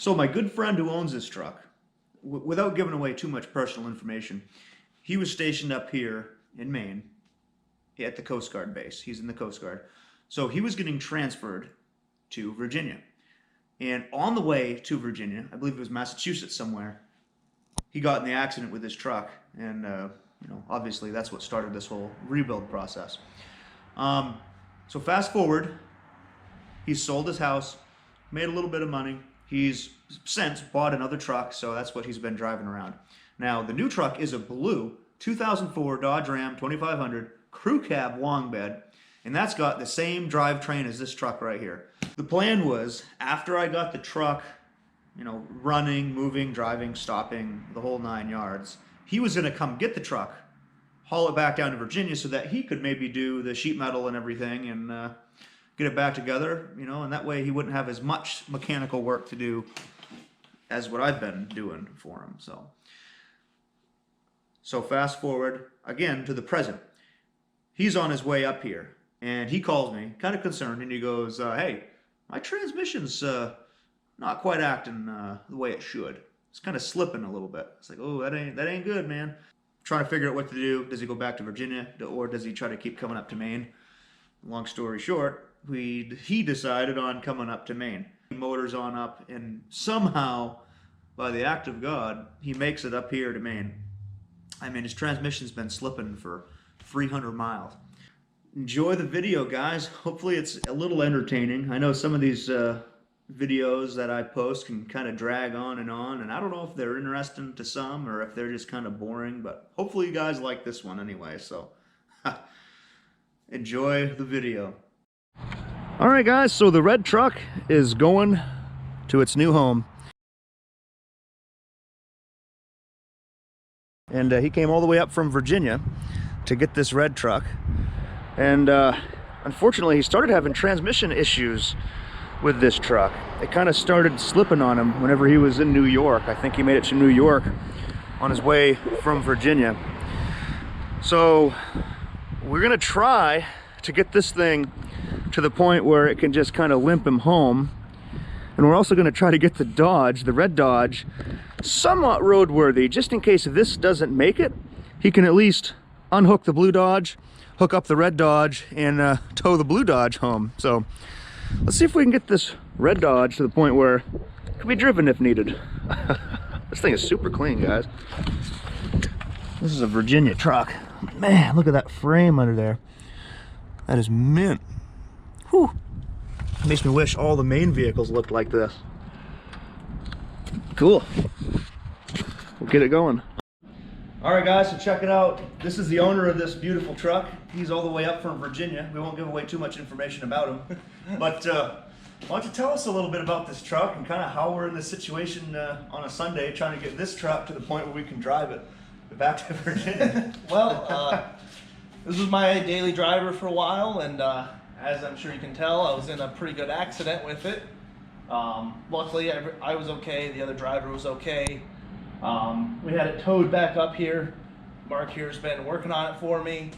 So my good friend who owns this truck, without giving away too much personal information, he was stationed up here in Maine at the Coast Guard base. He's in the Coast Guard. So he was getting transferred to Virginia. And on the way to Virginia, I believe it was Massachusetts somewhere, he got in the accident with his truck. And, obviously that's what started this whole rebuild process. So fast forward, he's sold his house, made a little bit of money. He's since bought another truck, so that's what he's been driving around. Now, the new truck is a blue 2004 Dodge Ram 2500 crew cab long bed, and that's got the same drivetrain as this truck right here. The plan was, after I got the truck, running, moving, driving, stopping, the whole 9 yards, he was going to come get the truck, haul it back down to Virginia so that he could maybe do the sheet metal and everything and get it back together, and that way he wouldn't have as much mechanical work to do as what I've been doing for him. So fast forward again to the present. He's on his way up here, and he calls me, kind of concerned, and he goes, hey, my transmission's not quite acting the way it should. It's kind of slipping a little bit. It's like, oh, that ain't good, man. Trying to figure out what to do. Does he go back to Virginia, or does he try to keep coming up to Maine? Long story short, he decided on coming up to Maine. Motor's on up, and somehow, by the act of God, he makes it up here to Maine. I mean, his transmission's been slipping for 300 miles. Enjoy the video, guys. Hopefully it's a little entertaining. I know some of these videos that I post can kind of drag on, and I don't know if they're interesting to some or if they're just kind of boring, but hopefully you guys like this one anyway, so enjoy the video. All right, guys, so the red truck is going to its new home. And he came all the way up from Virginia to get this red truck. And unfortunately, he started having transmission issues with this truck. It kind of started slipping on him whenever he was in New York. I think he made it to New York on his way from Virginia. So we're gonna try to get this thing to the point where it can just kind of limp him home. And we're also gonna try to get the Dodge, the red Dodge, somewhat roadworthy, just in case if this doesn't make it, he can at least unhook the blue Dodge, hook up the red Dodge, and tow the blue Dodge home. So let's see if we can get this red Dodge to the point where it can be driven if needed. This thing is super clean, guys. This is a Virginia truck. Man, look at that frame under there. That is mint. Whew. Makes me wish all the Maine vehicles looked like this. Cool. We'll get it going. All right, guys, so check it out. This is the owner of this beautiful truck. He's all the way up from Virginia. We won't give away too much information about him. But why don't you tell us a little bit about this truck and kind of how we're in this situation on a Sunday trying to get this truck to the point where we can drive it back to Virginia. Well, this was my daily driver for a while, and as I'm sure you can tell, I was in a pretty good accident with it. Luckily, I was okay. The other driver was okay. We had it towed back up here. Mark here's been working on it for me,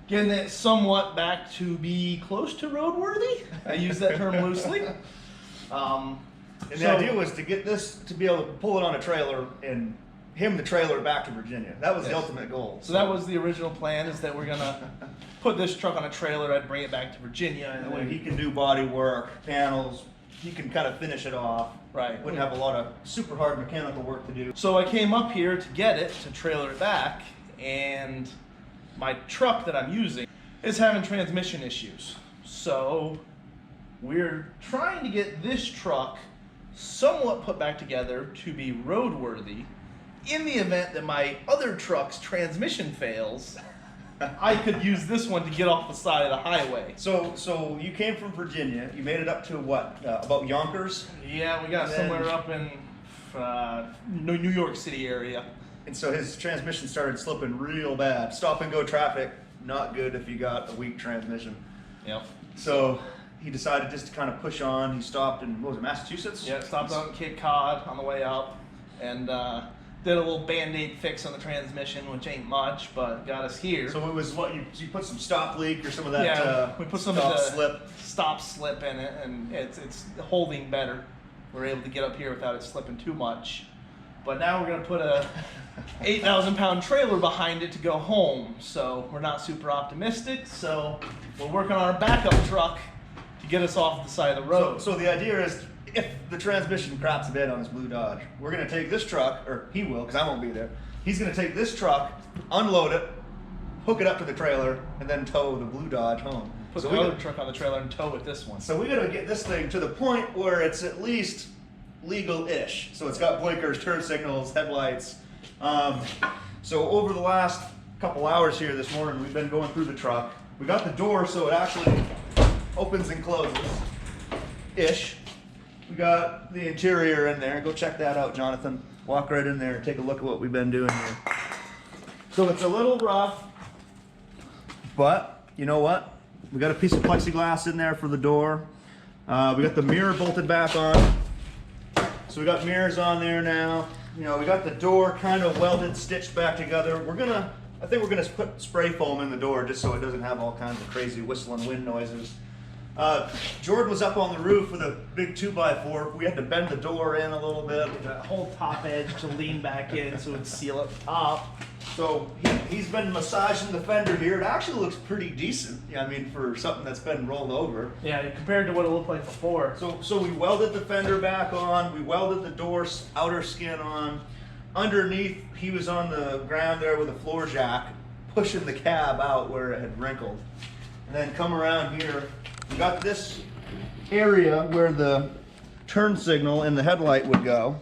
getting it somewhat back to be close to roadworthy. I use that term loosely. And the idea was to get this, to be able to pull it on a trailer and him the trailer back to Virginia. That was the ultimate goal. So that was the original plan, is that we're gonna put this truck on a trailer, I'd bring it back to Virginia, and then he can do body work, panels, he can kind of finish it off. Right. Wouldn't have a lot of super hard mechanical work to do. So I came up here to get it, to trailer it back, and my truck that I'm using is having transmission issues. So we're trying to get this truck somewhat put back together to be roadworthy. In the event that my other truck's transmission fails, I could use this one to get off the side of the highway. So you came from Virginia. You made it up to what? About Yonkers? Yeah, we got somewhere up in New York City area. And so his transmission started slipping real bad. Stop and go traffic, not good if you got a weak transmission. Yep. So he decided just to kind of push on. He stopped in, what was it, Massachusetts? Yeah, stopped out in Cape Cod on the way up, and did a little Band-Aid fix on the transmission, which ain't much, but got us here. So it was what, you put some stop leak or some of that? Yeah, we put some stop of the slip. Stop slip in it, and it's holding better. we're able to get up here without it slipping too much. But now we're gonna put a 8,000-pound trailer behind it to go home. So we're not super optimistic. So we're working on a backup truck to get us off the side of the road. So the idea is, if the transmission craps a bit on this blue Dodge, we're gonna take this truck, or he will, because I won't be there. He's gonna take this truck, unload it, hook it up to the trailer, and then tow the blue Dodge home. Put the other truck on the trailer and tow with this one. So we gotta get this thing to the point where it's at least legal-ish. So it's got blinkers, turn signals, headlights. So over the last couple hours here this morning, we've been going through the truck. We got the door so it actually opens and closes, ish. We got the interior in there. Go check that out, Jonathan. Walk right in there and take a look at what we've been doing here. So it's a little rough, but you know what? We got a piece of plexiglass in there for the door. We got the mirror bolted back on. So we got mirrors on there now. You know, we got the door kind of welded, stitched back together. I think we're gonna put spray foam in the door just so it doesn't have all kinds of crazy whistling wind noises. Jordan was up on the roof with a big 2x4. We had to bend the door in a little bit. That whole top edge to lean back in so it'd seal up top. So he's been massaging the fender here. It actually looks pretty decent. I mean, for something that's been rolled over. Yeah, compared to what it looked like before. So we welded the fender back on. We welded the door's outer skin on. Underneath, he was on the ground there with a floor jack, pushing the cab out where it had wrinkled. And then come around here. We got this area where the turn signal and the headlight would go,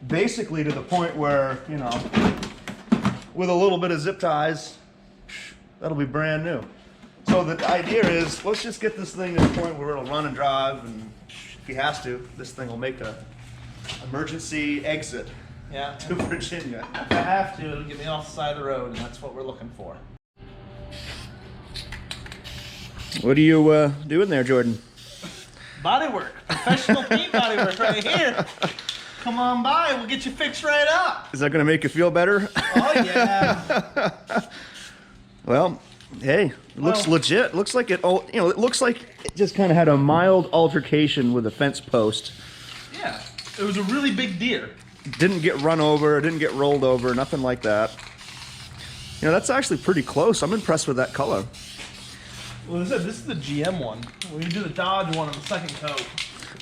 basically to the point where, you know, with a little bit of zip ties, that'll be brand new. So the idea is, let's just get this thing to the point where it'll run and drive, and if he has to, this thing will make a emergency exit to Virginia. If I have to, it'll get me off the side of the road, and that's what we're looking for. What are you doing there, Jordan? Bodywork. Professional paint bodywork right here. Come on by, we'll get you fixed right up. Is that going to make you feel better? Oh, yeah. Well, hey, it looks legit. Looks like it, you know, it looks like it just kind of had a mild altercation with a fence post. Yeah, it was a really big deer. Didn't get run over, didn't get rolled over, nothing like that. You know, that's actually pretty close. I'm impressed with that color. Well, this is the GM one. We do the Dodge one on the second coat.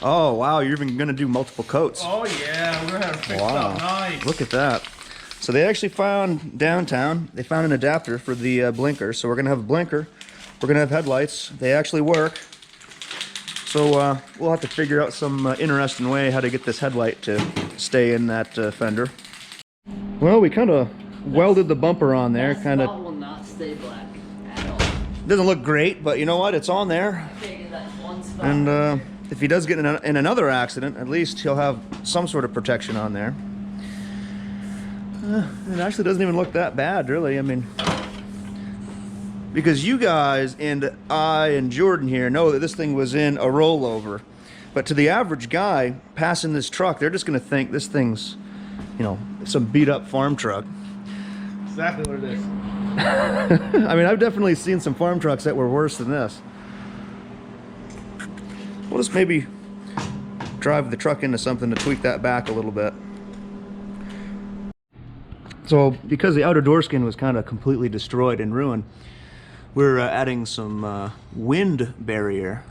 Oh, wow, you're even going to do multiple coats. Oh, yeah, we're going to have it fixed up nice. Look at that. So they actually found downtown, they found an adapter for the blinker. So we're going to have a blinker. We're going to have headlights. They actually work. So we'll have to figure out some interesting way how to get this headlight to stay in that fender. Well, we kind of welded the bumper on there. Kind of will not stay black at all. doesn't look great, but you know what? It's on there. And if he does get in another accident, at least he'll have some sort of protection on there. It actually doesn't even look that bad, really. I mean, because you guys and I and Jordan here know that this thing was in a rollover. But to the average guy passing this truck, they're just going to think this thing's, you know, some beat up farm truck. Exactly what it is. I mean, I've definitely seen some farm trucks that were worse than this. We'll just maybe drive the truck into something to tweak that back a little bit. So because the outer door skin was kind of completely destroyed and ruined, we're adding some wind barrier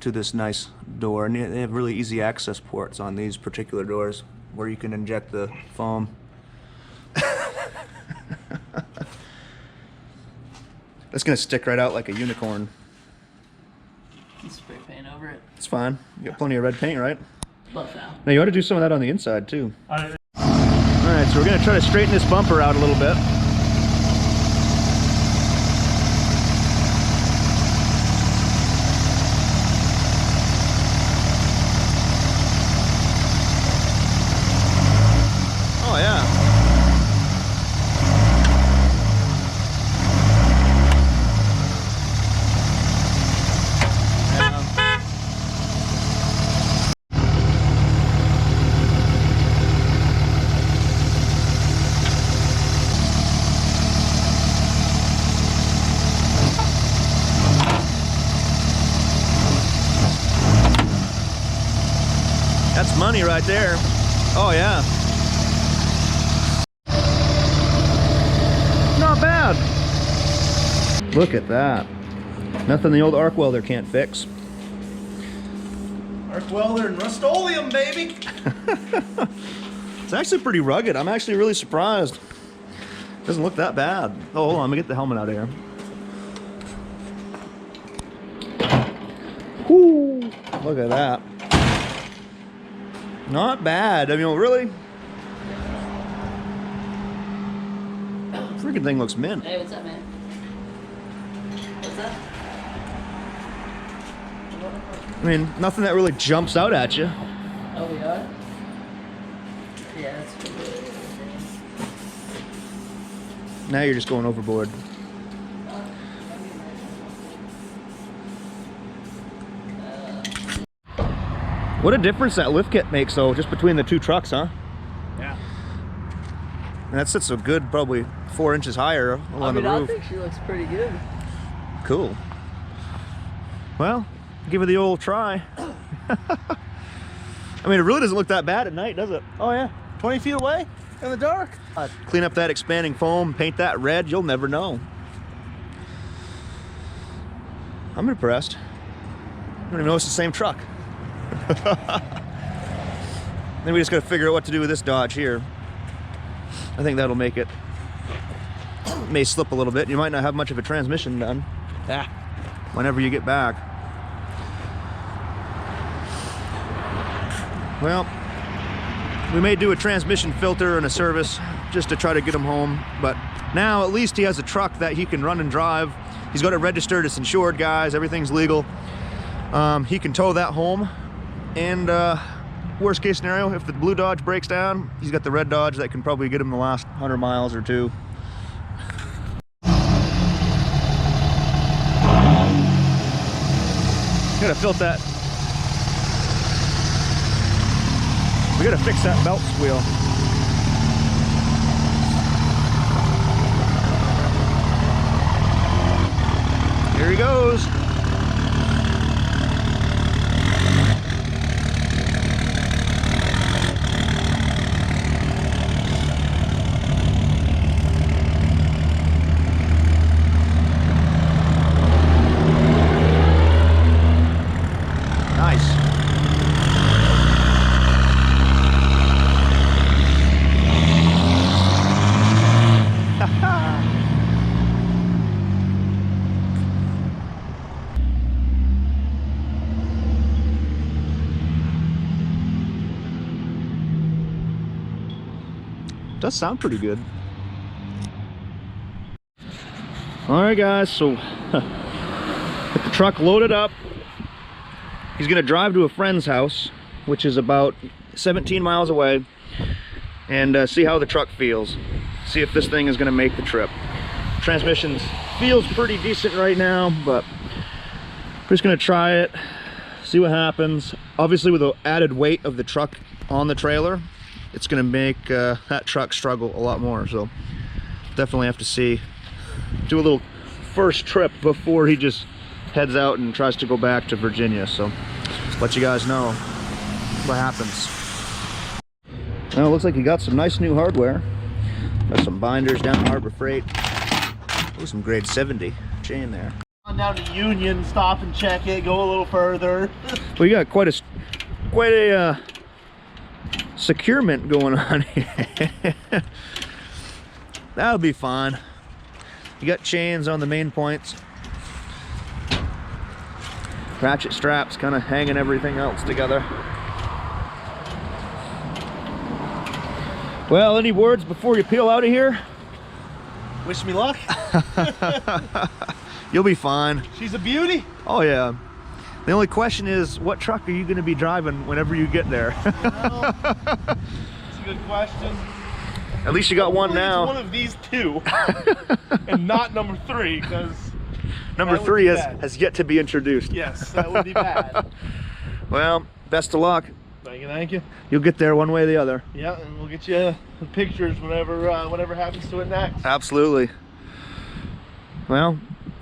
to this nice door. And they have really easy access ports on these particular doors where you can inject the foam. That's gonna stick right out like a unicorn. Spray paint over it. It's fine. You got plenty of red paint, right? Love now. Now you ought to do some of that on the inside too. Alright, so we're gonna try to straighten this bumper out a little bit. Oh yeah. money right there. Oh yeah. Not bad. Look at that. Nothing the old arc welder can't fix. Arc welder and Rust-Oleum, baby. It's actually pretty rugged. I'm actually really surprised. Doesn't look that bad. Oh, hold on, let me get the helmet out of here. Whoo! Look at that. Not bad. I mean, really? Freaking thing looks mint. Hey, what's up, man? What's up? I mean, nothing that really jumps out at you. Oh, we are? Yeah, that's good. Now you're just going overboard. What a difference that lift kit makes, though, just between the two trucks, huh? Yeah. And that sits so good, probably 4 inches higher along the I roof. think she looks pretty good. Cool. Well, give it the old try. I mean, it really doesn't look that bad at night, does it? Oh yeah, 20 feet away in the dark. Clean up that expanding foam, paint that red, you'll never know. I'm impressed. I don't even know it's the same truck. Then we just gotta figure out what to do with this Dodge here. I think that'll make it. It may slip a little bit. You might not have much of a transmission done. Yeah. Whenever you get back. Well, we may do a transmission filter and a service just to try to get him home, but now at least he has a truck that he can run and drive. He's got it registered, it's insured, guys, everything's legal. He can tow that home, and worst case scenario, if the blue Dodge breaks down, he's got the red Dodge that can probably get him the last 100 miles or two. Gotta fill that. We gotta fix that belt squeal. Here he goes. Nice. Does sound pretty good. All right, guys, so get the truck loaded up. He's gonna drive to a friend's house, which is about 17 miles away, and see how the truck feels. See if this thing is gonna make the trip. Transmission feels pretty decent right now, but we're just gonna try it, see what happens. Obviously, with the added weight of the truck on the trailer, it's gonna make that truck struggle a lot more, so definitely have to see. Do a little first trip before he just heads out and tries to go back to Virginia, so let you guys know what happens. Well, it looks like he got some nice new hardware. Got some binders down at Harbor Freight. Ooh, some grade 70 chain there. On down to Union, stop and check it, go a little further. Well, you got quite a securement going on here. That'll be fine. You got chains on the main points. Ratchet straps kind of hanging everything else together. Well, any words before you peel out of here? Wish me luck. You'll be fine. She's a beauty. Oh yeah. The only question is, what truck are you going to be driving whenever you get there? Well, that's a good question. At least you got one Hopefully now. it's one of these two, and not number 3, because Number 3 has yet to be introduced. yes, that would be bad. Well, best of luck. Thank you, thank you. You'll get there one way or the other. Yeah, and we'll get you the pictures whenever whatever happens to it next. Absolutely. Well,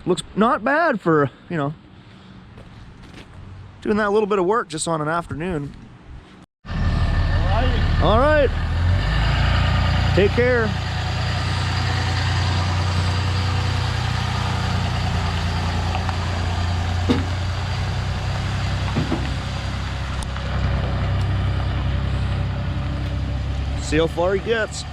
looks not bad for, you know, doing that little bit of work just on an afternoon. All right. Take care. See how far he gets.